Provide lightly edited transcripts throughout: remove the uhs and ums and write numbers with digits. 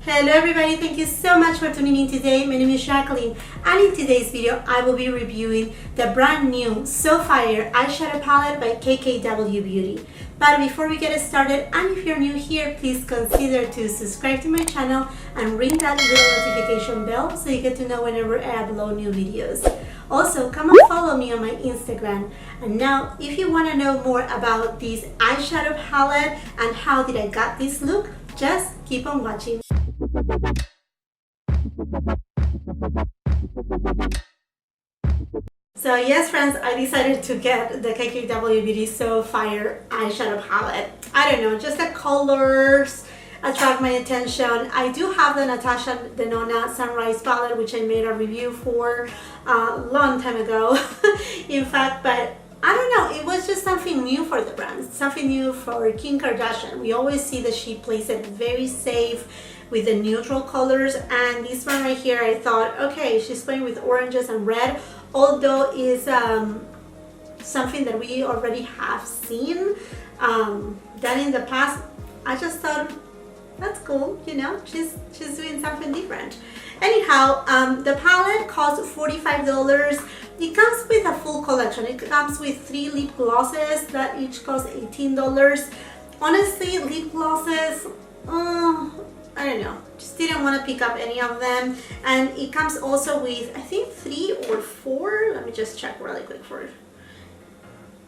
Hello everybody, thank you so much for tuning in today. My name is Jacqueline, and in today's video I will be reviewing the brand new So Fire eyeshadow palette by KKW Beauty. But before we get started, and if you're new here, please consider to subscribe to my channel and ring that little notification bell so you get to know whenever I upload new videos. Also, come and follow me on my Instagram. And now, if you want to know more about this eyeshadow palette and how did I got this look, just keep on watching. So yes friends, I decided to get the KKW Beauty So Fire eyeshadow palette. I don't know, just the colors attract my attention. I do have the Natasha Denona Sunrise palette, which I made a review for a long time ago in fact, but I don't know, it was just something new for the brand, something new for Kim Kardashian. We always see that she plays it very safe with the neutral colors, and this one right here I thought, okay, she's playing with oranges and red, although is something that we already have seen done in the past. I just thought that's cool, you know, she's doing something different. Anyhow, the palette costs $45. It comes with a full collection. It comes with 3 lip glosses that each cost $18. Honestly, lip glosses, I don't know, just didn't want to pick up any of them. And it comes also with, I think 3 or 4, let me just check really quick for it.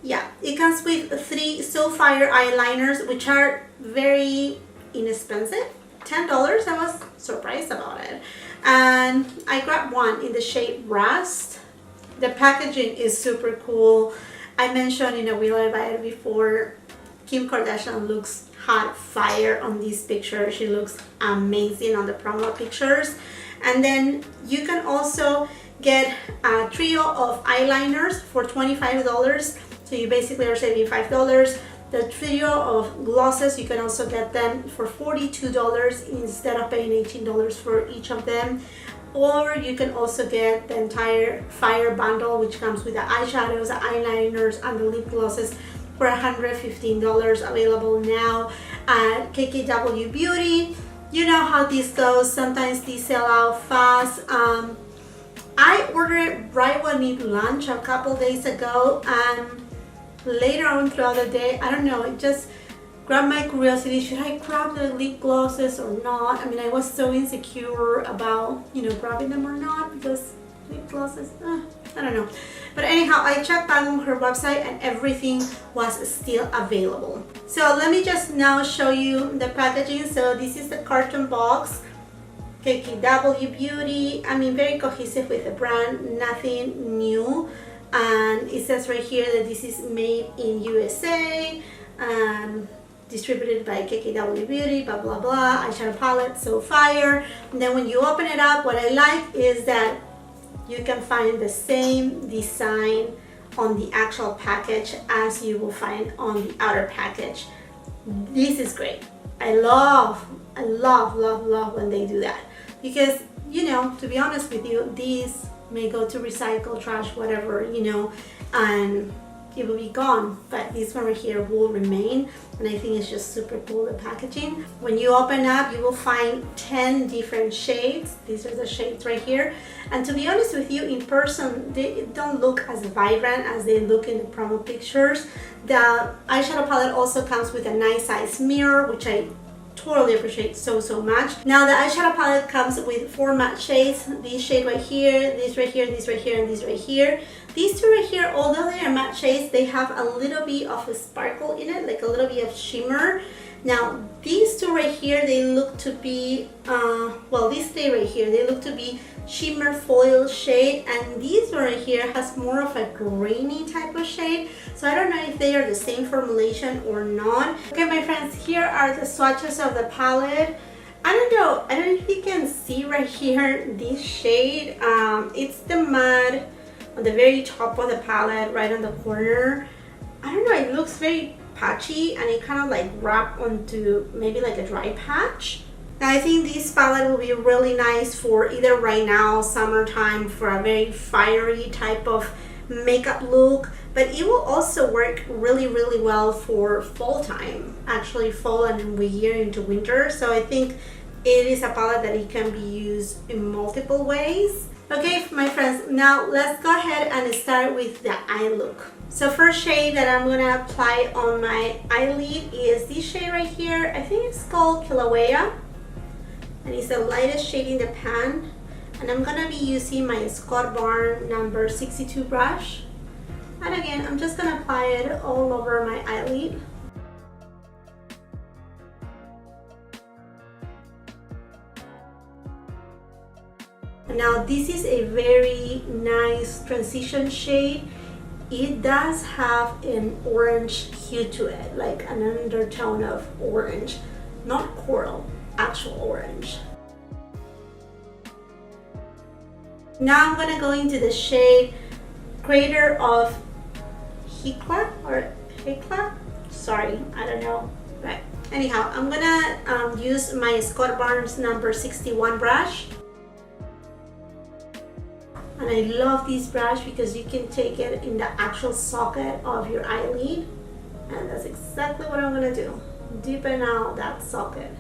Yeah, it comes with 3 So Fire eyeliners, which are very inexpensive, $10. I was surprised about it. And I grabbed one in the shade Rust. The packaging is super cool. I mentioned in a Will I Buy It before, Kim Kardashian looks hot fire on this picture. She looks amazing on the promo pictures. And then you can also get a trio of eyeliners for $25. So you basically are saving $5. The trio of glosses, you can also get them for $42 instead of paying $18 for each of them. Or you can also get the entire Fire bundle, which comes with the eyeshadows, the eyeliners, and the lip glosses for $115, available now at KKW Beauty. You know how this goes. Sometimes these sell out fast. I ordered it right when it launched a couple days ago, and later on throughout the day, I don't know, it just grabbed my curiosity. Should I grab the lip glosses or not? I mean, I was so insecure about, you know, grabbing them or not, because lip glosses, I don't know. But anyhow, I checked back on her website and everything was still available. So let me just now show you the packaging. So this is the carton box, KKW Beauty. I mean, very cohesive with the brand, nothing new. And it says right here that this is made in USA and distributed by KKW Beauty, blah blah blah, eyeshadow palette, So Fire. And then when you open it up, what I like is that you can find the same design on the actual package as you will find on the outer package. This is great. I love when they do that, because, you know, to be honest with you, these may go to recycle, trash, whatever, you know, and it will be gone, but this one right here will remain. And I think it's just super cool, the packaging. When you open up, you will find 10 different shades. These are the shades right here, and to be honest with you, in person they don't look as vibrant as they look in the promo pictures. The eyeshadow palette also comes with a nice size mirror, which I totally appreciate so much. Now the eyeshadow palette comes with 4 matte shades. This shade right here, this right here, this right here, and this right here. These 2 right here, although they are matte shades, they have a little bit of a sparkle in it, like a little bit of shimmer. Now these 2 right here, they look to be well, these 3 right here, they look to be shimmer foil shade, and this one right here has more of a grainy type of shade. So I don't know if they are the same formulation or not. Okay my friends, here are the swatches of the palette. I don't know, I don't know if you can see right here this shade. It's the matte on the very top of the palette, right on the corner. I don't know, it looks very patchy, and it kind of like wrapped onto maybe like a dry patch. Now I think this palette will be really nice for either right now, summertime, for a very fiery type of makeup look, but it will also work really well for fall time, actually fall and we gear into winter. So I think it is a palette that it can be used in multiple ways. Okay, my friends, now let's go ahead and start with the eye look. So first shade that I'm gonna apply on my eyelid is this shade right here. I think it's called Kilauea, and it's the lightest shade in the pan. And I'm gonna be using my Scott Barn number 62 brush. And again, I'm just gonna apply it all over my eyelid. Now this is a very nice transition shade. It does have an orange hue to it, like an undertone of orange, not coral, actual orange. Now I'm gonna go into the shade Crater of Hecla or Hecla? Sorry, I don't know. But anyhow, I'm gonna use my Scott Barnes number 61 brush. And I love this brush because you can take it in the actual socket of your eyelid. And that's exactly what I'm gonna do. Deepen out that socket.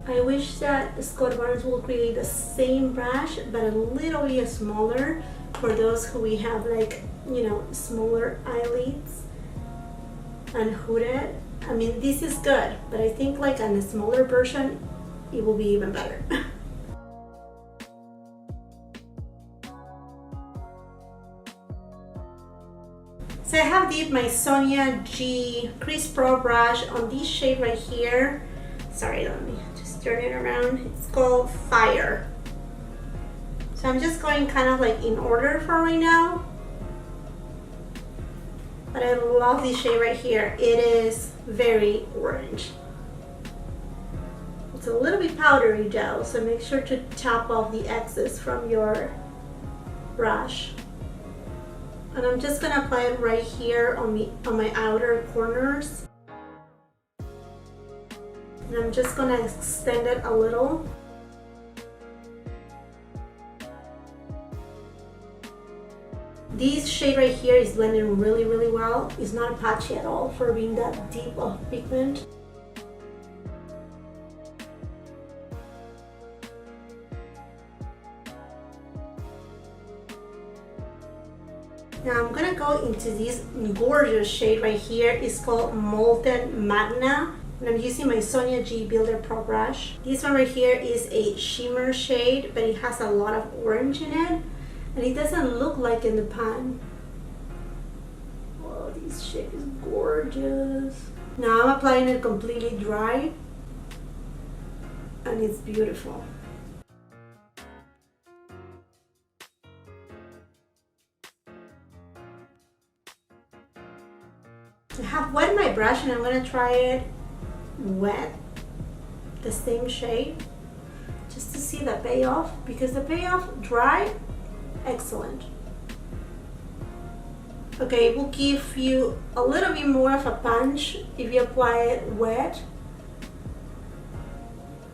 I wish that Scott Barnes will create the same brush, but a little bit smaller for those who we have, like, you know, smaller eyelids and hooded. I mean, this is good, but I think like on a smaller version, it will be even better. So I have dipped my Sonia G Crease Pro brush on this shade right here. Sorry, let me just turn it around. It's called Fire. So I'm just going kind of like in order for right now. But I love this shade right here. It is very orange. It's a little bit powdery though, so make sure to tap off the excess from your brush. And I'm just gonna apply it right here on my outer corners. And I'm just gonna extend it a little. This shade right here is blending really, really well. It's not patchy at all for being that deep of pigment. Now I'm gonna go into this gorgeous shade right here. It's called Molten Magna. And I'm using my Sonia G Builder Pro brush. This one right here is a shimmer shade, but it has a lot of orange in it. And it doesn't look like in the pan. Oh, this shade is gorgeous. Now I'm applying it completely dry. And it's beautiful. I have wet my brush and I'm going to try it wet, the same shade, just to see the payoff, because the payoff dry, excellent. Okay, it will give you a little bit more of a punch if you apply it wet,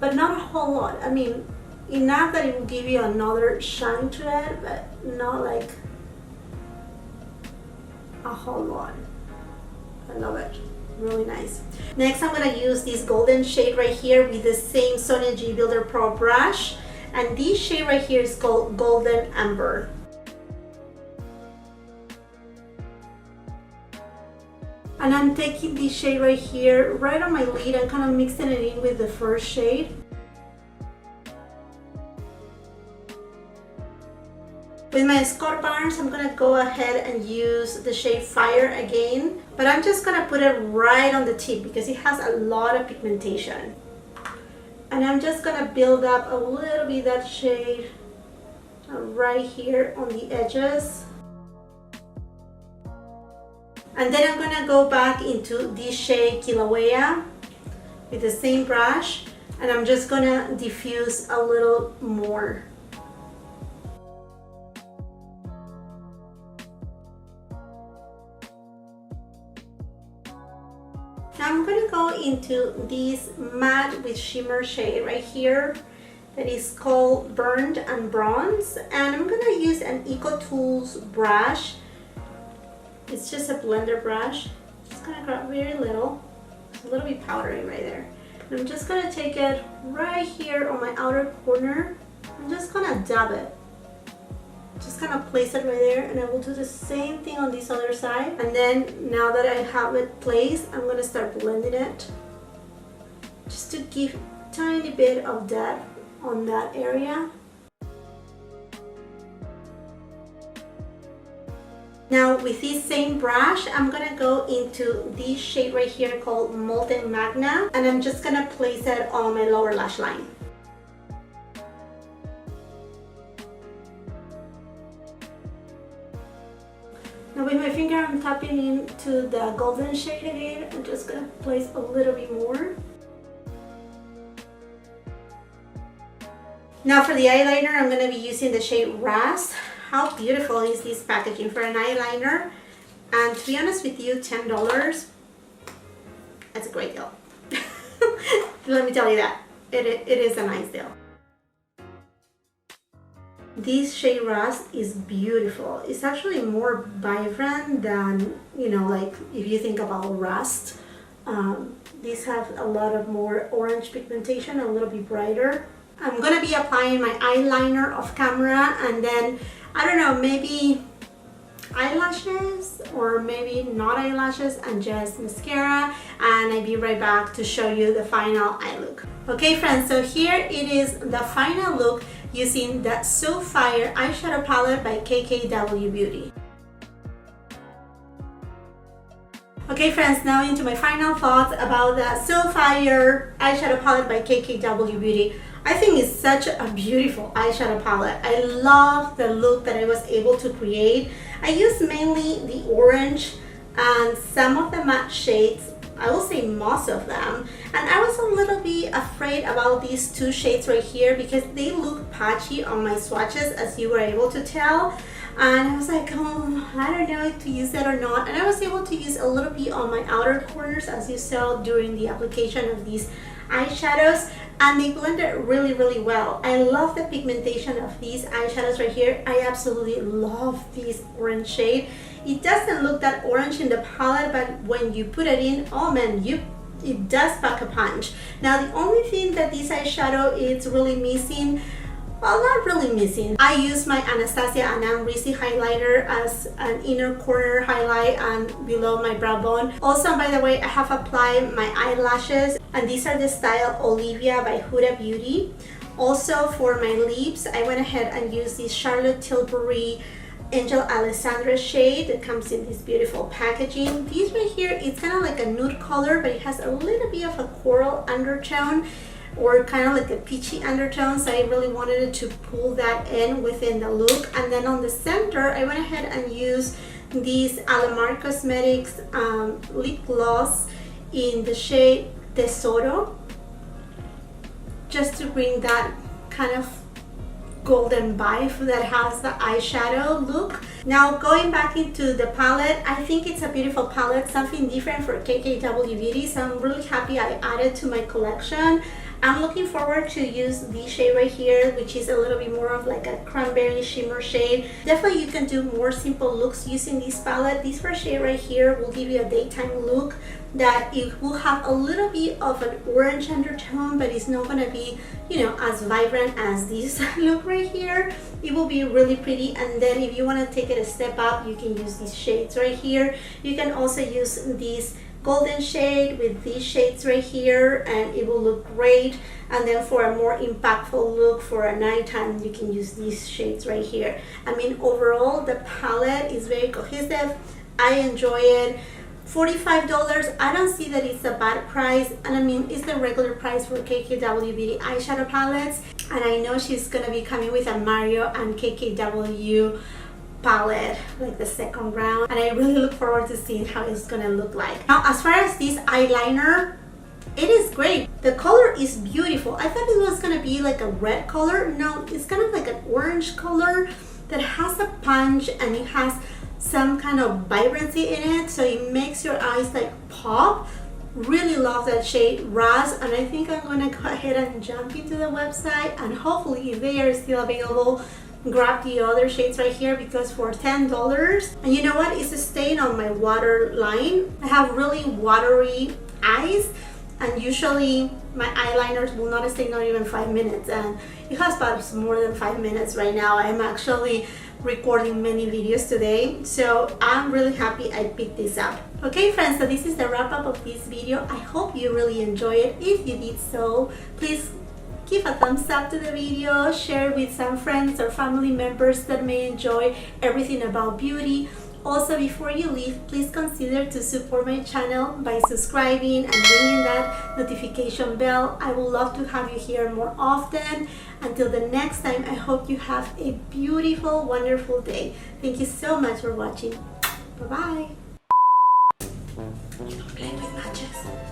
but not a whole lot. I mean, enough that it will give you another shine to it, but not like a whole lot. I love it. Really nice. Next, I'm going to use this golden shade right here with the same Sonia G Builder Pro brush. And this shade right here is called Golden Amber. And I'm taking this shade right here, right on my lid, and kind of mixing it in with the first shade. With my Scott Barnes, I'm gonna go ahead and use the shade Fire again, but I'm just gonna put it right on the tip because it has a lot of pigmentation. And I'm just gonna build up a little bit that shade right here on the edges. And then I'm gonna go back into this shade Kilauea with the same brush, and I'm just gonna diffuse a little more. I'm going to go into this matte with shimmer shade right here that is called Burned and Bronze, and I'm going to use an Eco Tools brush. It's just a blender brush. Just just gonna grab very little. It's a little bit powdery right there. And I'm just gonna take it right here on my outer corner. I'm just gonna dab it. Just kind of place it right there, and I will do the same thing on this other side. And then now that I have it placed, I'm gonna start blending it just to give a tiny bit of depth on that area. Now with this same brush, I'm gonna go into this shade right here called Molten Magna, and I'm just gonna place it on my lower lash line. Now with my finger, I'm tapping into the golden shade again. I'm just gonna place a little bit more. Now for the eyeliner, I'm gonna be using the shade Ras. How beautiful is this packaging for an eyeliner? And to be honest with you, $10, that's a great deal. Let me tell you that. It is a nice deal. This shade Ras is beautiful. It's actually more vibrant than, you know, like if you think about rust. These have a lot of more orange pigmentation, a little bit brighter. I'm gonna be applying my eyeliner off camera, and then, I don't know, maybe eyelashes or maybe not eyelashes and just mascara, and I'll be right back to show you the final eye look. Okay friends, so here it is, the final look using the So Fire eyeshadow palette by KKW Beauty. Okay friends, now into my final thoughts about the So Fire eyeshadow palette by KKW Beauty. I think it's such a beautiful eyeshadow palette. I love the look that I was able to create. I used mainly the orange and some of the matte shades. I will say most of them, and I was a little bit afraid about these two shades right here because they look patchy on my swatches, as you were able to tell, and I was like, oh, I don't know if to use that or not. And I was able to use a little bit on my outer corners, as you saw during the application of these eyeshadows, and they blended really well. I love the pigmentation of these eyeshadows right here. I absolutely love this orange shade. It doesn't look that orange in the palette, but when you put it in, oh man, it does pack a punch. Now the only thing that this eyeshadow is really missing, well, not really missing, I use my Anastasia Anam Risi highlighter as an inner corner highlight and below my brow bone. Also, by the way, I have applied my eyelashes, and these are the style Olivia by Huda Beauty. Also for my lips, I went ahead and used this Charlotte Tilbury Angel Alessandra shade that comes in this beautiful packaging. This right here, it's kind of like a nude color, but it has a little bit of a coral undertone, or kind of like a peachy undertone, so I really wanted to pull that in within the look. And then on the center, I went ahead and used this Alamar Cosmetics lip gloss in the shade Tesoro, just to bring that kind of golden vibe that has the eyeshadow look. Now going back into the palette, I think it's a beautiful palette, something different for KKW Beauty, so I'm really happy I added to my collection. I'm looking forward to use this shade right here, which is a little bit more of like a cranberry shimmer shade. Definitely you can do more simple looks using this palette. This first shade right here will give you a daytime look that it will have a little bit of an orange undertone, but it's not going to be, you know, as vibrant as this look right here. It will be really pretty. And then if you want to take it a step up, you can use these shades right here. You can also use this golden shade with these shades right here, and it will look great. And then for a more impactful look for a nighttime, you can use these shades right here. I mean, overall the palette is very cohesive. I enjoy it. $45, I don't see that it's a bad price, and I mean, it's the regular price for KKW Beauty eyeshadow palettes, and I know she's gonna be coming with a Mario and KKW palette, like the second round, and I really look forward to seeing how it's gonna look like. Now, as far as this eyeliner, it is great. The color is beautiful. I thought it was gonna be like a red color. No, it's kind of like an orange color that has a punch, and it has some kind of vibrancy in it, so it makes your eyes like pop. Really love that shade Ras, and I think I'm gonna go ahead and jump into the website, and hopefully if they are still available, grab the other shades right here because for $10, and you know what, it's staying on my water line. I have really watery eyes, and usually my eyeliners will not stay not even 5 minutes, and it has about more than 5 minutes right now. I'm actually recording many videos today, so I'm really happy I picked this up. Okay friends, so this is the wrap up of this video. I hope you really enjoy it. If you did so, please give a thumbs up to the video, share it with some friends or family members that may enjoy everything about beauty. Also, before you leave, please consider to support my channel by subscribing and ringing that notification bell. I would love to have you here more often. Until the next time, I hope you have a beautiful, wonderful day. Thank you so much for watching. Bye-bye. You don't play with matches.